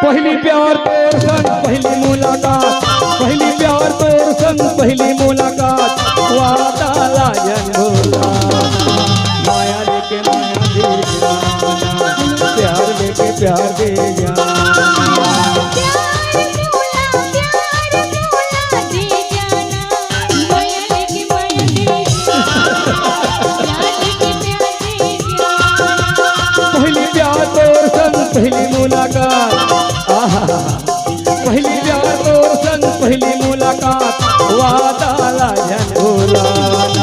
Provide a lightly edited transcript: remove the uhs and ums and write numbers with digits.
पहली प्यार तोर संग पहली मुलाकात, पहली प्यार तोर संग पहली मुलाकात, वादा लायन भोला, माया लेके माया दे जाना, प्यार लेके प्यार दे जाना। पहली मुलाकात, पहली प्यार तोर संग पहली मुलाकात, वादा लायन भोला।